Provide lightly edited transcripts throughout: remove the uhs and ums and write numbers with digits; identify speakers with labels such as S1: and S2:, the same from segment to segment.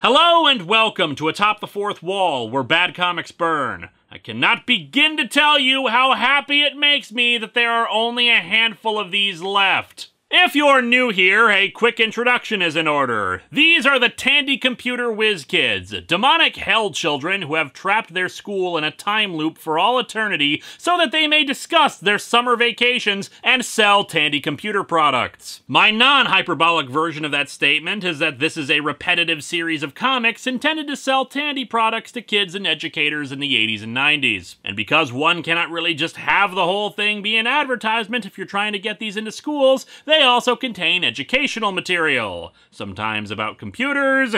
S1: Hello and welcome to Atop the Fourth Wall, where bad comics burn. I cannot begin to tell you how happy it makes me that there are only a handful of these left. If you're new here, a quick introduction is in order. These are the Tandy Computer Whiz Kids, demonic hell children who have trapped their school in a time loop for all eternity so that they may discuss their summer vacations and sell Tandy computer products. My non-hyperbolic version of that statement is that this is a repetitive series of comics intended to sell Tandy products to kids and educators in the 80s and 90s. And because one cannot really just have the whole thing be an advertisement if you're trying to get these into schools, they also contain educational material, sometimes about computers,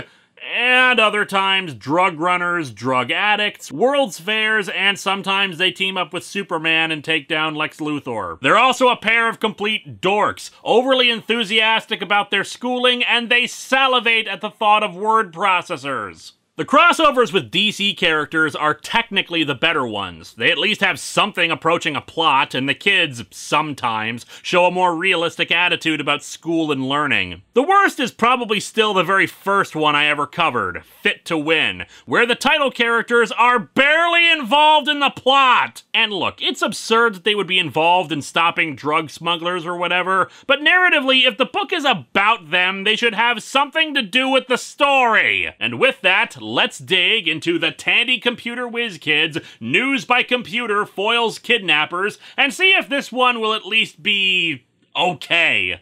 S1: and other times drug runners, drug addicts, world's fairs, and sometimes they team up with Superman and take down Lex Luthor. They're also a pair of complete dorks, overly enthusiastic about their schooling, and they salivate at the thought of word processors. The crossovers with DC characters are technically the better ones. They at least have something approaching a plot, and the kids, sometimes, show a more realistic attitude about school and learning. The worst is probably still the very first one I ever covered, Fit to Win, where the title characters are barely involved in the plot! And look, it's absurd that they would be involved in stopping drug smugglers or whatever, but narratively, if the book is about them, they should have something to do with the story! And with that, let's dig into the Tandy Computer Whiz Kids News by Computer Foils Kidnappers and see if this one will at least be okay.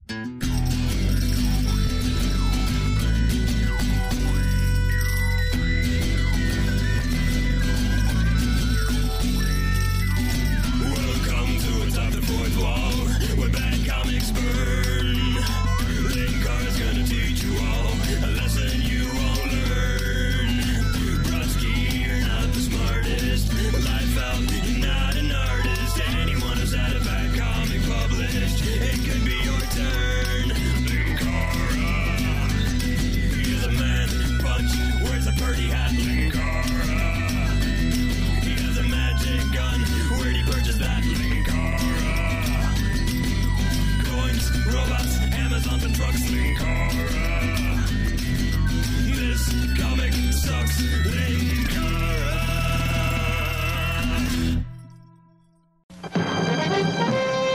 S2: Welcome to Atop the Fourth Wall, where bad comics burn. Linkara's gonna teach you all a lesson you won't learn. Brodsky, you're not the smartest. Life out, you're not an artist. Anyone who's had a bad comic published, it could be your turn. Linkara, he's a man, punch, wears a birdie hat. Linkara, he has a magic gun. Where'd he purchase that? Linkara, coins, robots, Amazon and trucks. Linkara, this comic sucks. Linkara.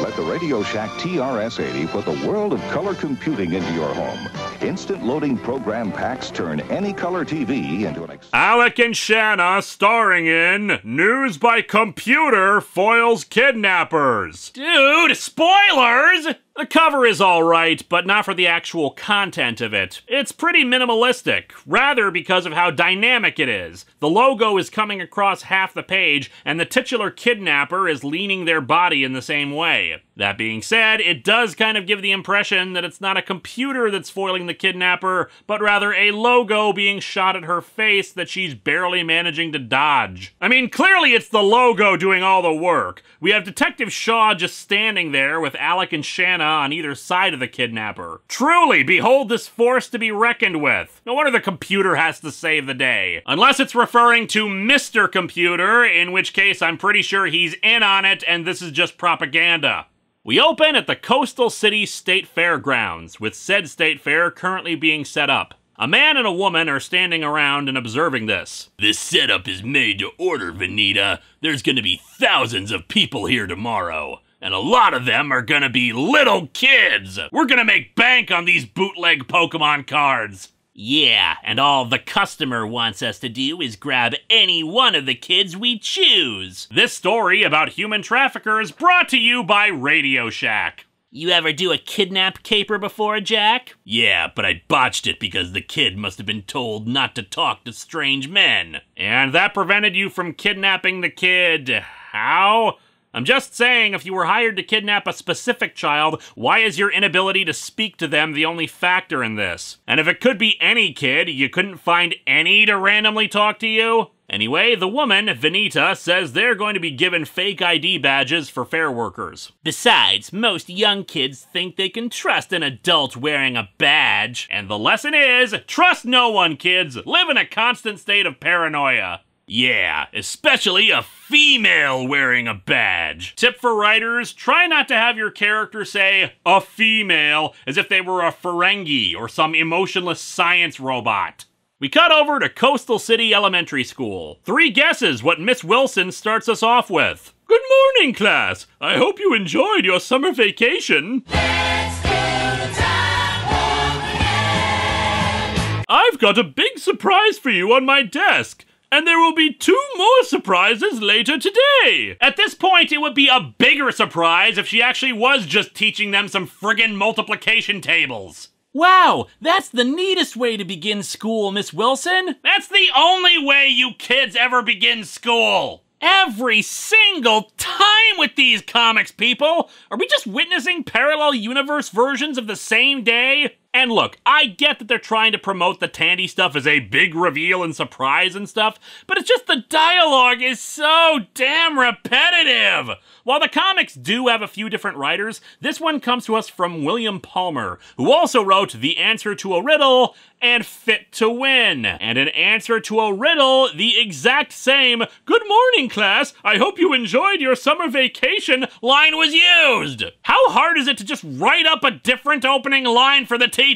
S3: Let the Radio Shack TRS-80 put the world of color computing into your home. Instant loading program packs turn any color TV into an...
S1: Alec and Shanna starring in News by Computer Foils Kidnappers. Dude, spoilers! The cover is alright, but not for the actual content of it. It's pretty minimalistic, rather because of how dynamic it is. The logo is coming across half the page, and the titular kidnapper is leaning their body in the same way. That being said, it does kind of give the impression that it's not a computer that's foiling the kidnapper, but rather a logo being shot at her face that she's barely managing to dodge. I mean, clearly it's the logo doing all the work. We have Detective Shaw just standing there with Alec and Shanna on either side of the kidnapper. Truly, behold this force to be reckoned with. No wonder the computer has to save the day. Unless it's referring to Mr. Computer, in which case I'm pretty sure he's in on it and this is just propaganda. We open at the Coastal City State Fairgrounds, with said state fair currently being set up. A man and a woman are standing around and observing this.
S2: This setup is made to order, Vanita. There's gonna be thousands of people here tomorrow. And a lot of them are gonna be little kids!
S1: We're gonna make bank on these bootleg Pokemon cards!
S2: Yeah, and all the customer wants us to do is grab any one of the kids we choose.
S1: This story about human traffickers brought to you by Radio Shack.
S2: You ever do a kidnap caper before, Jack? Yeah, but I botched it because the kid must have been told not to talk to strange men.
S1: And that prevented you from kidnapping the kid. How? I'm just saying, if you were hired to kidnap a specific child, why is your inability to speak to them the only factor in this? And if it could be any kid, you couldn't find any to randomly talk to you? Anyway, the woman, Vanita, says they're going to be given fake ID badges for fair workers.
S2: Besides, most young kids think they can trust an adult wearing a badge.
S1: And the lesson is, trust no one, kids. Live in a constant state of paranoia.
S2: Yeah, especially a female wearing a badge.
S1: Tip for writers, try not to have your character say, a female, as if they were a Ferengi or some emotionless science robot. We cut over to Coastal City Elementary School. 3 guesses what Miss Wilson starts us off with. Good morning, class. I hope you enjoyed your summer vacation.
S2: Let's go to Time Warp again.
S1: I've got a big surprise for you on my desk. And there will be 2 more surprises later today. At this point, it would be a bigger surprise if she actually was just teaching them some friggin' multiplication tables. Wow, that's the neatest way to begin school, Miss Wilson. That's the only way you kids ever begin school. Every single time with these comics, people. Are we just witnessing parallel universe versions of the same day? And look, I get that they're trying to promote the Tandy stuff as a big reveal and surprise and stuff, but it's just the dialogue is so damn repetitive. While the comics do have a few different writers, this one comes to us from William Palmer, who also wrote The Answer to a Riddle and Fit to Win. And an answer to a riddle, the exact same, "Good morning, class, I hope you enjoyed your summer vacation" line was used. How hard is it to just write up a different opening line for the teacher?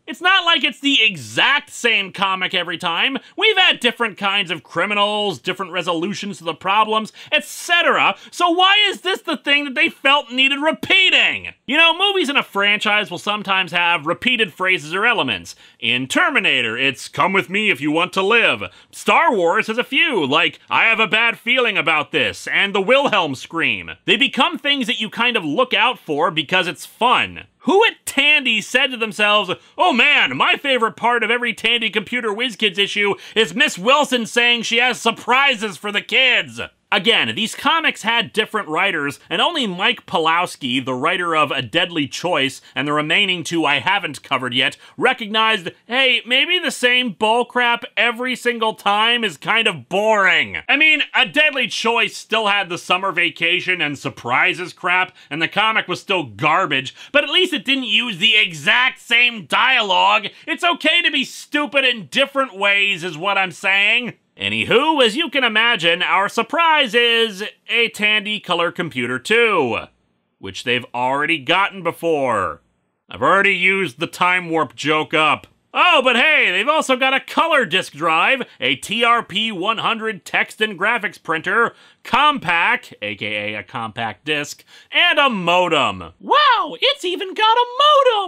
S1: It's not like it's the exact same comic every time. We've had different kinds of criminals, different resolutions to the problems, etc. So why is this the thing that they felt needed repeating? You know, movies in a franchise will sometimes have repeated phrases or elements. In Terminator, it's "come with me if you want to live." Star Wars has a few, like "I have a bad feeling about this" and the Wilhelm scream. They become things that you kind of look out for because it's fun. Who at Tandy said to themselves, "Oh man, my favorite part of every Tandy Computer Whiz Kids issue is Miss Wilson saying she has surprises for the kids"? Again, these comics had different writers, and only Mike Pawlowski, the writer of A Deadly Choice, and the remaining 2 I haven't covered yet, recognized, hey, maybe the same bullcrap every single time is kind of boring. I mean, A Deadly Choice still had the summer vacation and surprises crap, and the comic was still garbage, but at least it didn't use the exact same dialogue. It's okay to be stupid in different ways, is what I'm saying. Anywho, as you can imagine, our surprise is a Tandy Color Computer 2, which they've already gotten before. I've already used the time warp joke up. Oh, but hey, they've also got a color disk drive, a TRP-100 text and graphics printer, compact, aka a compact disc, and a modem. Wow, it's even got a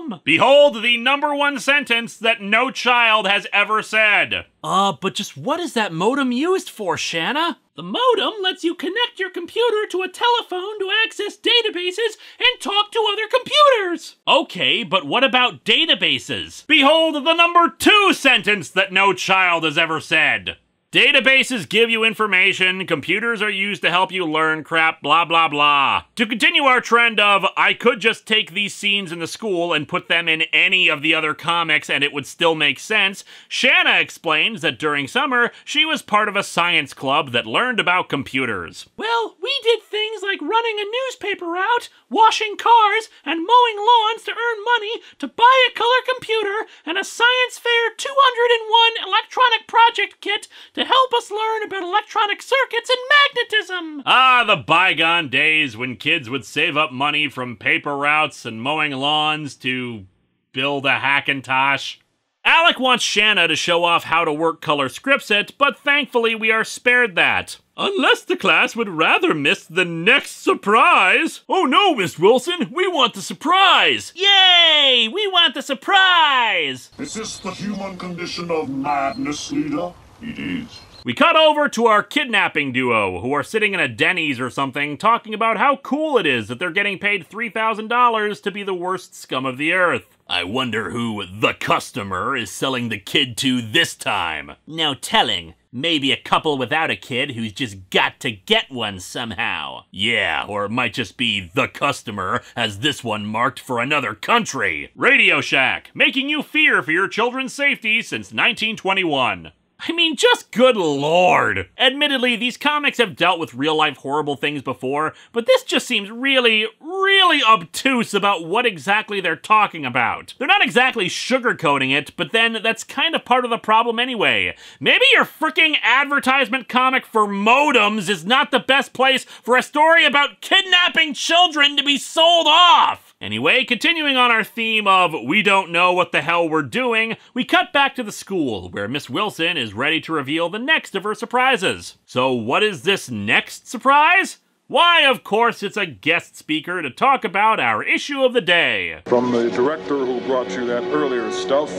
S1: modem! Behold the #1 sentence that no child has ever said. But just what is that modem used for, Shanna? The modem lets you connect your computer to a telephone to access databases and talk to other computers. Okay, but what about databases? Behold the #2 sentence that no child has ever said. Databases give you information, computers are used to help you learn crap, blah blah blah. To continue our trend of, I could just take these scenes in the school and put them in any of the other comics and it would still make sense, Shanna explains that during summer, she was part of a science club that learned about computers. Well, we did things like running a newspaper route, washing cars, and mowing lawns to earn money to buy a color computer and a science fair 201 electronic project kit to help us learn about electronic circuits and magnetism. Ah, the bygone days when kids would save up money from paper routes and mowing lawns to build a Hackintosh. Alec wants Shanna to show off how to work Color Scriptset, but thankfully we are spared that. Unless the class would rather miss the next surprise. Oh no, Miss Wilson, we want the surprise! Yay! We want the surprise!
S4: Is this the human condition of madness, leader? It is.
S1: We cut over to our kidnapping duo, who are sitting in a Denny's or something, talking about how cool it is that they're getting paid $3,000 to be the worst scum of the earth. I wonder who the customer is selling the kid to this time. No telling. Maybe a couple without a kid who's just got to get one somehow. Yeah, or it might just be the customer, as this one marked for another country. Radio Shack, making you fear for your children's safety since 1921. I mean, just good lord. Admittedly, these comics have dealt with real-life horrible things before, but this just seems really, really obtuse about what exactly they're talking about. They're not exactly sugarcoating it, but then that's kind of part of the problem anyway. Maybe your freaking advertisement comic for modems is not the best place for a story about kidnapping children to be sold off. Anyway, continuing on our theme of we don't know what the hell we're doing, we cut back to the school, where Miss Wilson is ready to reveal the next of her surprises. So what is this next surprise? Why, of course, it's a guest speaker to talk about our issue of the day.
S5: From the director who brought you that earlier stuff,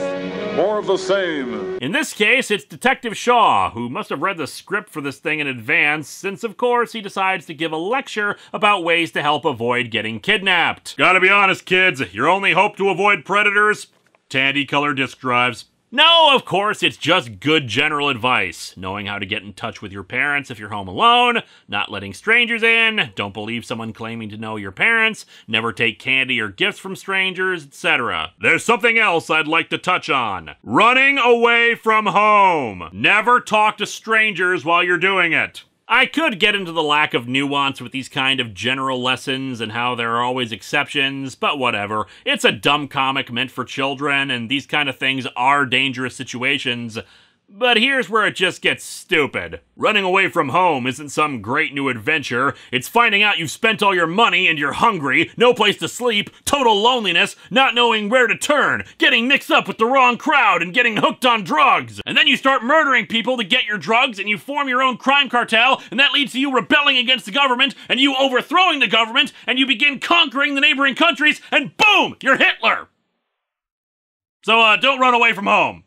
S5: more of the same.
S1: In this case, it's Detective Shaw, who must have read the script for this thing in advance, since of course he decides to give a lecture about ways to help avoid getting kidnapped. Gotta be honest, kids, your only hope to avoid predators? Tandy color disk drives. No, of course, it's just good general advice. Knowing how to get in touch with your parents if you're home alone, not letting strangers in, don't believe someone claiming to know your parents, never take candy or gifts from strangers, etc. There's something else I'd like to touch on. Running away from home. Never talk to strangers while you're doing it. I could get into the lack of nuance with these kind of general lessons and how there are always exceptions, but whatever. It's a dumb comic meant for children, and these kind of things are dangerous situations. But here's where it just gets stupid. Running away from home isn't some great new adventure. It's finding out you've spent all your money and you're hungry, no place to sleep, total loneliness, not knowing where to turn, getting mixed up with the wrong crowd and getting hooked on drugs. And then you start murdering people to get your drugs and you form your own crime cartel, and that leads to you rebelling against the government and you overthrowing the government and you begin conquering the neighboring countries and boom, you're Hitler. So don't run away from home.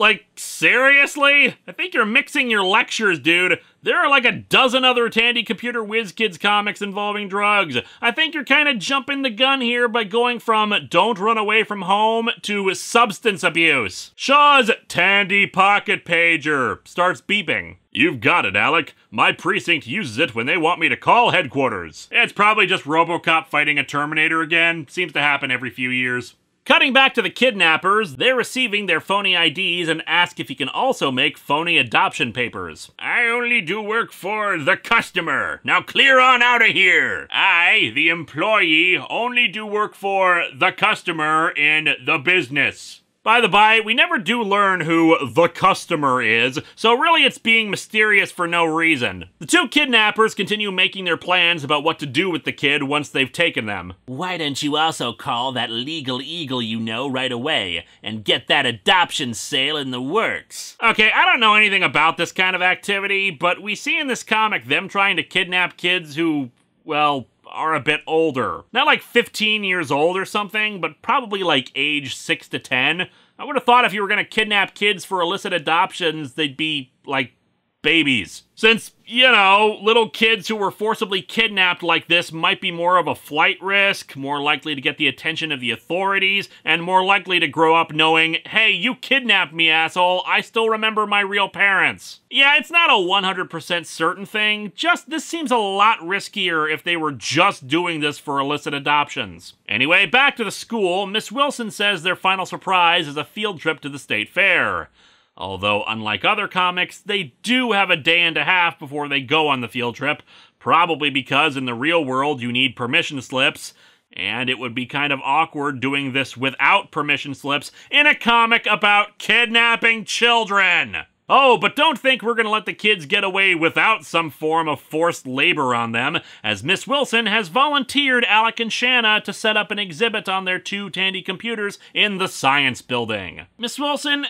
S1: Like, seriously? I think you're mixing your lectures, dude. There are like a dozen other Tandy Computer Whiz Kids comics involving drugs. I think you're kind of jumping the gun here by going from don't run away from home to substance abuse. Shaw's Tandy Pocket Pager starts beeping. You've got it, Alec. My precinct uses it when they want me to call headquarters. It's probably just RoboCop fighting a Terminator again. Seems to happen every few years. Cutting back to the kidnappers, they're receiving their phony IDs and ask if he can also make phony adoption papers. I only do work for the customer. Now clear on out of here. I, the employee, only do work for the customer in the business. By the by, we never do learn who the customer is, so really it's being mysterious for no reason. The two kidnappers continue making their plans about what to do with the kid once they've taken them. Why don't you also call that legal eagle you know right away, and get that adoption sale in the works? Okay, I don't know anything about this kind of activity, but we see in this comic them trying to kidnap kids who, well, are a bit older. Not like 15 years old or something, but probably like age 6 to 10. I would have thought if you were going to kidnap kids for illicit adoptions, they'd be like babies. Since, you know, little kids who were forcibly kidnapped like this might be more of a flight risk, more likely to get the attention of the authorities, and more likely to grow up knowing, hey, you kidnapped me, asshole, I still remember my real parents. Yeah, it's not a 100% certain thing, just this seems a lot riskier if they were just doing this for illicit adoptions. Anyway, back to the school, Miss Wilson says their final surprise is a field trip to the state fair. Although, unlike other comics, they do have a day and a half before they go on the field trip, probably because in the real world you need permission slips, and it would be kind of awkward doing this without permission slips in a comic about kidnapping children. Oh, but don't think we're going to let the kids get away without some form of forced labor on them, as Miss Wilson has volunteered Alec and Shanna to set up an exhibit on their two Tandy computers in the science building. Miss Wilson,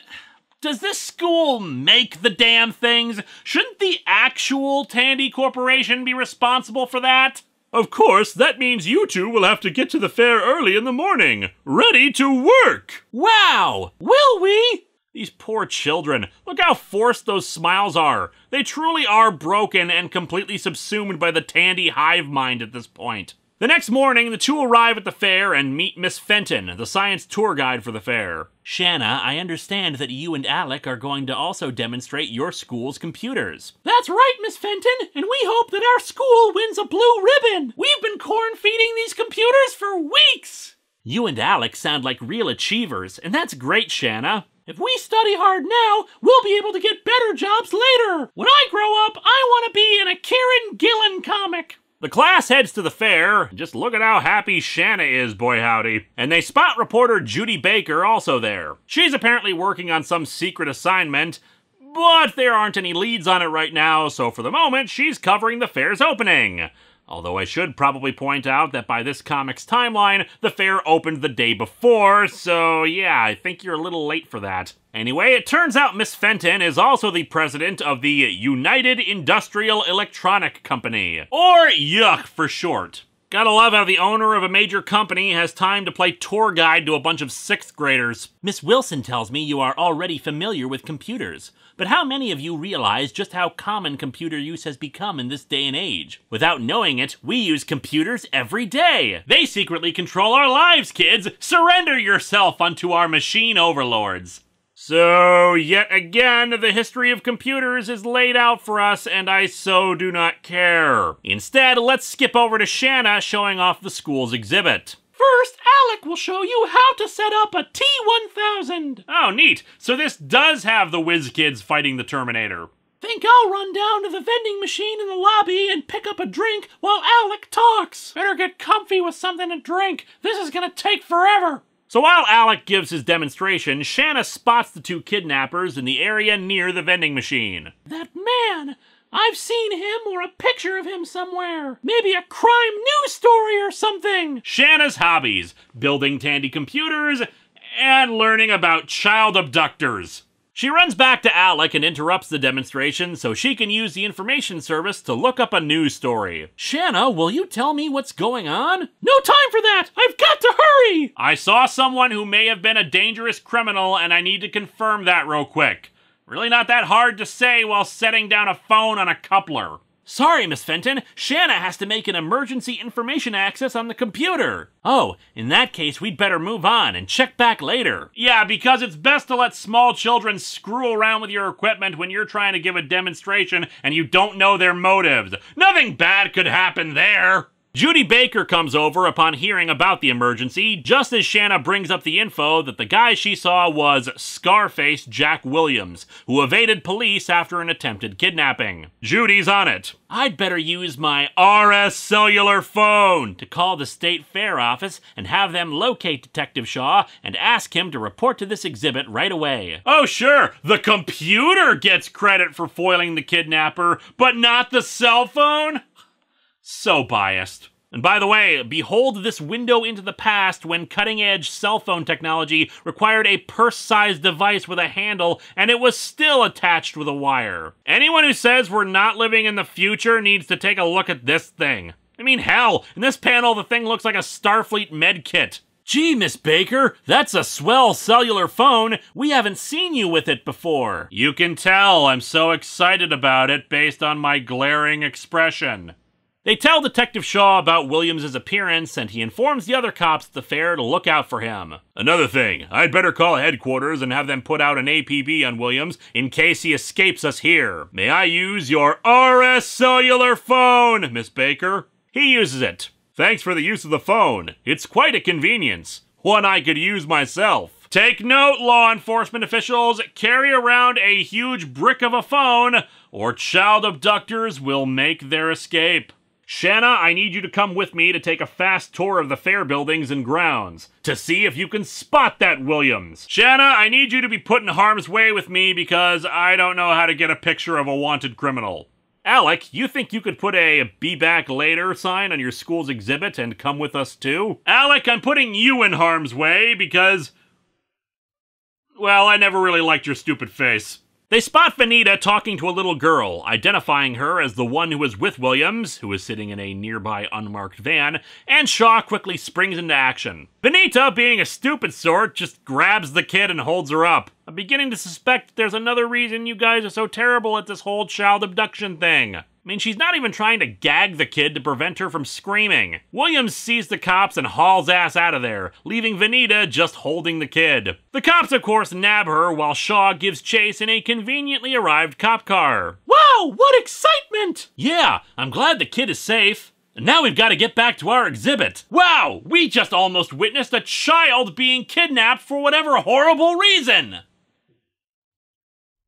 S1: does this school make the damn things? Shouldn't the actual Tandy Corporation be responsible for that? Of course, that means you two will have to get to the fair early in the morning, ready to work! Wow! Will we? These poor children. Look how forced those smiles are. They truly are broken and completely subsumed by the Tandy hive mind at this point. The next morning, the two arrive at the fair and meet Miss Fenton, the science tour guide for the fair. Shanna, I understand that you and Alec are going to also demonstrate your school's computers. That's right, Miss Fenton, and we hope that our school wins a blue ribbon. We've been corn-feeding these computers for weeks. You and Alec sound like real achievers, and that's great, Shanna. If we study hard now, we'll be able to get better jobs later. When I grow up, I want to be in a Kieran Gillen comic. The class heads to the fair. Just look at how happy Shanna is, boy howdy. And they spot reporter Judy Baker also there. She's apparently working on some secret assignment, but there aren't any leads on it right now, so for the moment, she's covering the fair's opening. Although I should probably point out that by this comic's timeline, the fair opened the day before, so yeah, I think you're a little late for that. Anyway, it turns out Miss Fenton is also the president of the United Industrial Electronic Company, or YUCK for short. Gotta love how the owner of a major company has time to play tour guide to a bunch of 6th graders. Miss Wilson tells me you are already familiar with computers, but how many of you realize just how common computer use has become in this day and age? Without knowing it, we use computers every day. They secretly control our lives, kids. Surrender yourself unto our machine overlords. So, yet again, the history of computers is laid out for us, and I so do not care. Instead, let's skip over to Shanna showing off the school's exhibit. First, Alec will show you how to set up a T-1000. Oh, neat. So this does have the Whiz Kids fighting the Terminator. Think I'll run down to the vending machine in the lobby and pick up a drink while Alec talks. Better get comfy with something to drink. This is gonna take forever. So while Alec gives his demonstration, Shanna spots the 2 kidnappers in the area near the vending machine. That man! I've seen him or a picture of him somewhere. Maybe a crime news story or something. Shanna's hobbies: building Tandy computers and learning about child abductors. She runs back to Alec and interrupts the demonstration so she can use the information service to look up a news story. Shanna, will you tell me what's going on? No time for that! I've got to hurry! I saw someone who may have been a dangerous criminal and I need to confirm that real quick. Really not that hard to say while setting down a phone on a coupler. Sorry, Miss Fenton. Shanna has to make an emergency information access on the computer. Oh, in that case, we'd better move on and check back later. Yeah, because it's best to let small children screw around with your equipment when you're trying to give a demonstration and you don't know their motives. Nothing bad could happen there. Judy Baker comes over upon hearing about the emergency, just as Shanna brings up the info that the guy she saw was Scarface Jack Williams, who evaded police after an attempted kidnapping. Judy's on it. I'd better use my RS cellular phone to call the state fair office and have them locate Detective Shaw and ask him to report to this exhibit right away. Oh sure, the computer gets credit for foiling the kidnapper, but not the cell phone? So biased. And by the way, behold this window into the past when cutting-edge cell phone technology required a purse-sized device with a handle and it was still attached with a wire. Anyone who says we're not living in the future needs to take a look at this thing. I mean, hell, in this panel the thing looks like a Starfleet med kit. Gee, Miss Baker, that's a swell cellular phone. We haven't seen you with it before. You can tell I'm so excited about it based on my glaring expression. They tell Detective Shaw about Williams' appearance, and he informs the other cops at the fair to look out for him. Another thing, I'd better call headquarters and have them put out an APB on Williams in case he escapes us here. May I use your RS cellular phone, Miss Baker? He uses it. Thanks for the use of the phone. It's quite a convenience. One I could use myself. Take note, law enforcement officials. Carry around a huge brick of a phone, or child abductors will make their escape. Shanna, I need you to come with me to take a fast tour of the fair buildings and grounds, to see if you can spot that Williams. Shanna, I need you to be put in harm's way with me because I don't know how to get a picture of a wanted criminal. Alec, you think you could put a "Be Back Later" sign on your school's exhibit and come with us too? Alec, I'm putting you in harm's way because, well, I never really liked your stupid face. They spot Vanita talking to a little girl, identifying her as the one who was with Williams, who is sitting in a nearby unmarked van, and Shaw quickly springs into action. Vanita, being a stupid sort, just grabs the kid and holds her up. I'm beginning to suspect there's another reason you guys are so terrible at this whole child abduction thing. I mean, she's not even trying to gag the kid to prevent her from screaming. Williams sees the cops and hauls ass out of there, leaving Vanita just holding the kid. The cops, of course, nab her while Shaw gives chase in a conveniently arrived cop car. Wow, what excitement! Yeah, I'm glad the kid is safe. And now we've got to get back to our exhibit. Wow, we just almost witnessed a child being kidnapped for whatever horrible reason.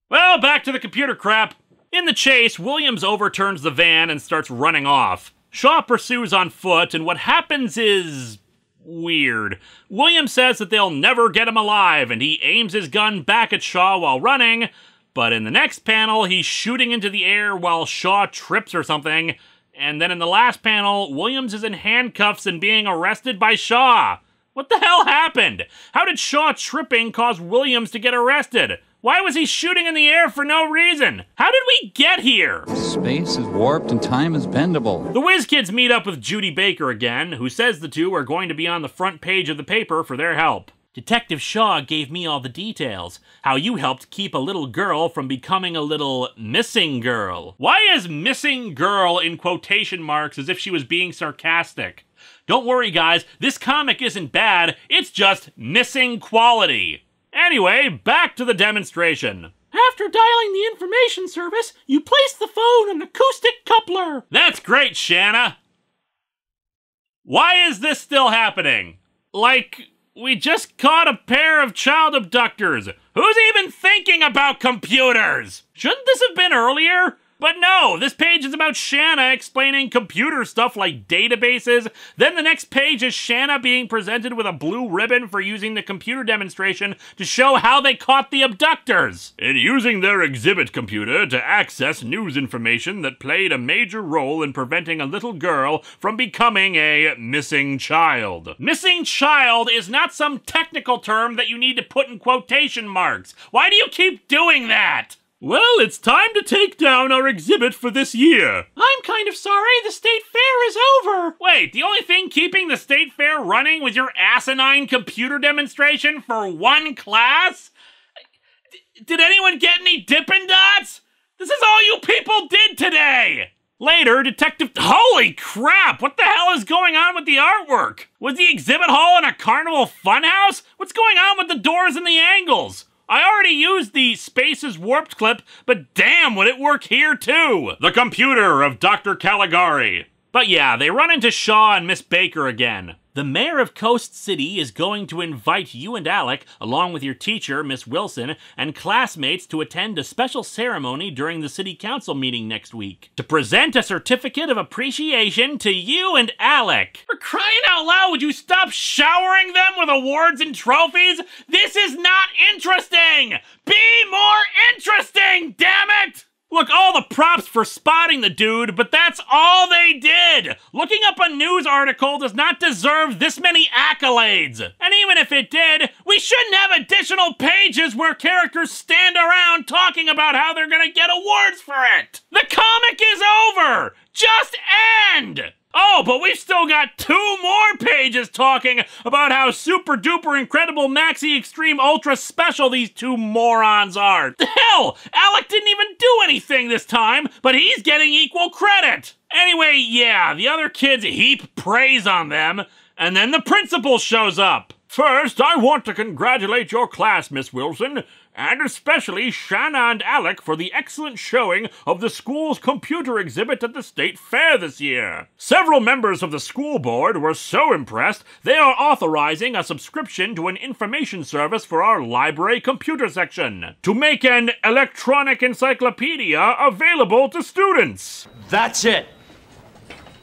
S1: Well, back to the computer crap. In the chase, Williams overturns the van and starts running off. Shaw pursues on foot, and what happens is weird. Williams says that they'll never get him alive, and he aims his gun back at Shaw while running, but in the next panel, he's shooting into the air while Shaw trips or something, And then in the last panel, Williams is in handcuffs and being arrested by Shaw. What the hell happened? How did Shaw tripping cause Williams to get arrested? Why was he shooting in the air for no reason? How did we get here?
S6: Space is warped and time is bendable.
S1: The Whiz Kids meet up with Judy Baker again, who says the two are going to be on the front page of the paper for their help. Detective Shaw gave me all the details. How you helped keep a little girl from becoming a little missing girl. Why is missing girl in quotation marks as if she was being sarcastic? Don't worry guys, this comic isn't bad, it's just missing quality. Anyway, back to the demonstration. After dialing the information service, you place the phone on an acoustic coupler. That's great, Shanna. Why is this still happening? Like, we just caught a pair of child abductors. Who's even thinking about computers? Shouldn't this have been earlier? But no, this page is about Shanna explaining computer stuff like databases. Then the next page is Shanna being presented with a blue ribbon for using the computer demonstration to show how they caught the abductors. In using their exhibit computer to access news information that played a major role in preventing a little girl from becoming a missing child. Missing child is not some technical term that you need to put in quotation marks. Why do you keep doing that? Well, it's time to take down our exhibit for this year. I'm kind of sorry, the state fair is over. Wait, the only thing keeping the state fair running was your asinine computer demonstration for one class? Did anyone get any Dippin' Dots? This is all you people did today! Later, Holy crap! What the hell is going on with the artwork? Was the exhibit hall in a carnival funhouse? What's going on with the doors and the angles? I already used the Space is Warped clip, but damn, would it work here too? The computer of Dr. Caligari. But yeah, they run into Shaw and Miss Baker again. The mayor of Coast City is going to invite you and Alec, along with your teacher, Miss Wilson, and classmates to attend a special ceremony during the city council meeting next week. To present a certificate of appreciation to you and Alec. For crying out loud, would you stop showering them with awards and trophies? This is not interesting! Be more interesting, damn it! Look, all the props for spotting the dude, but that's all they did! Looking up a news article does not deserve this many accolades! And even if it did, we shouldn't have additional pages where characters stand around talking about how they're gonna get awards for it! The comic is over! Just end! Oh, but we've still got 2 more pages talking about how super duper incredible maxi extreme ultra special these 2 morons are. Hell, Alec didn't even do anything this time, but he's getting equal credit. Anyway, yeah, the other kids heap praise on them, and then the principal shows up. First, I want to congratulate your class, Miss Wilson, and especially Shanna and Alec for the excellent showing of the school's computer exhibit at the state fair this year. Several members of the school board were so impressed, they are authorizing a subscription to an information service for our library computer section to make an electronic encyclopedia available to students.
S7: That's it.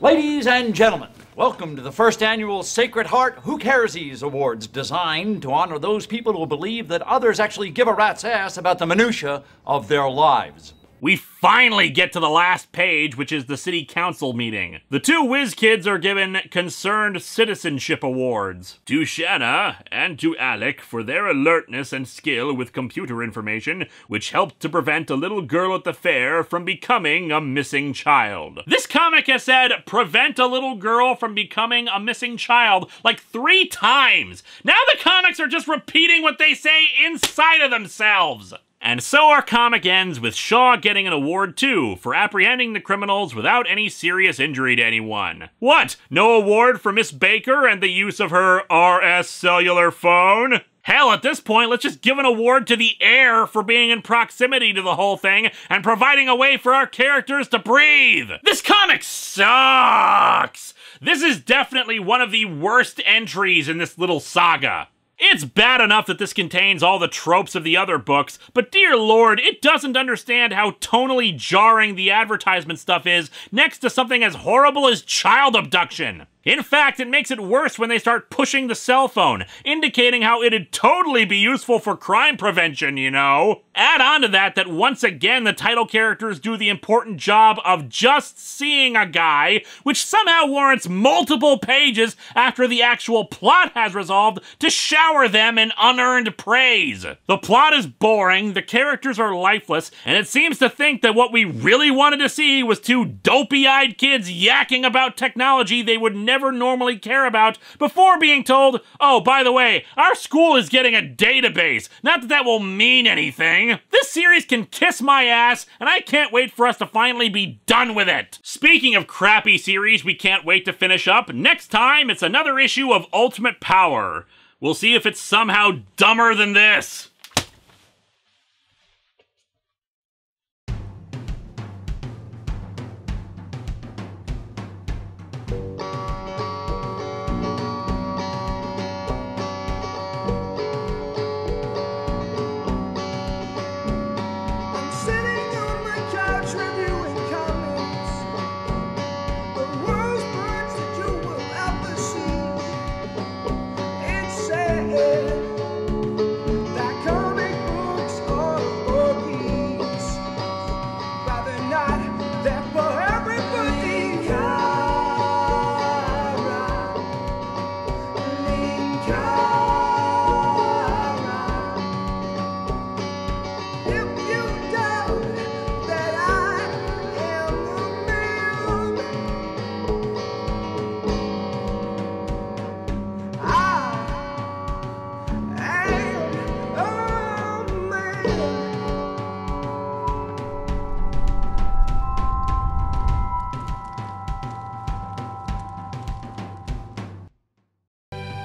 S7: Ladies and gentlemen, welcome to the first annual Sacred Heart Who Caresies Awards, designed to honor those people who believe that others actually give a rat's ass about the minutia of their lives.
S1: We finally get to the last page, which is the city council meeting. The 2 Whiz Kids are given Concerned Citizenship Awards. To Shanna and to Alec for their alertness and skill with computer information, which helped to prevent a little girl at the fair from becoming a missing child. This comic has said, prevent a little girl from becoming a missing child, like 3 times. Now the comics are just repeating what they say inside of themselves. And so our comic ends with Shaw getting an award too, for apprehending the criminals without any serious injury to anyone. What? No award for Miss Baker and the use of her RS cellular phone? Hell, at this point, let's just give an award to the air for being in proximity to the whole thing and providing a way for our characters to breathe. This comic sucks! This is definitely one of the worst entries in this little saga. It's bad enough that this contains all the tropes of the other books, but dear lord, it doesn't understand how tonally jarring the advertisement stuff is next to something as horrible as child abduction. In fact, it makes it worse when they start pushing the cell phone, indicating how it'd totally be useful for crime prevention, you know? Add on to that once again the title characters do the important job of just seeing a guy, which somehow warrants multiple pages after the actual plot has resolved to shower them in unearned praise. The plot is boring, the characters are lifeless, and it seems to think that what we really wanted to see was two dopey-eyed kids yakking about technology they would never normally care about before being told, oh, by the way, our school is getting a database. Not that that will mean anything. This series can kiss my ass, and I can't wait for us to finally be done with it. Speaking of crappy series we can't wait to finish up, next time it's another issue of Ultimate Power. We'll see if it's somehow dumber than this.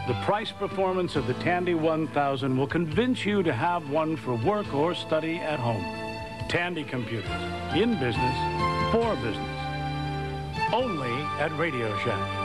S8: The price performance of the Tandy 1000 will convince you to have one for work or study at home. Tandy Computers, in business, for business. Only at Radio Shack.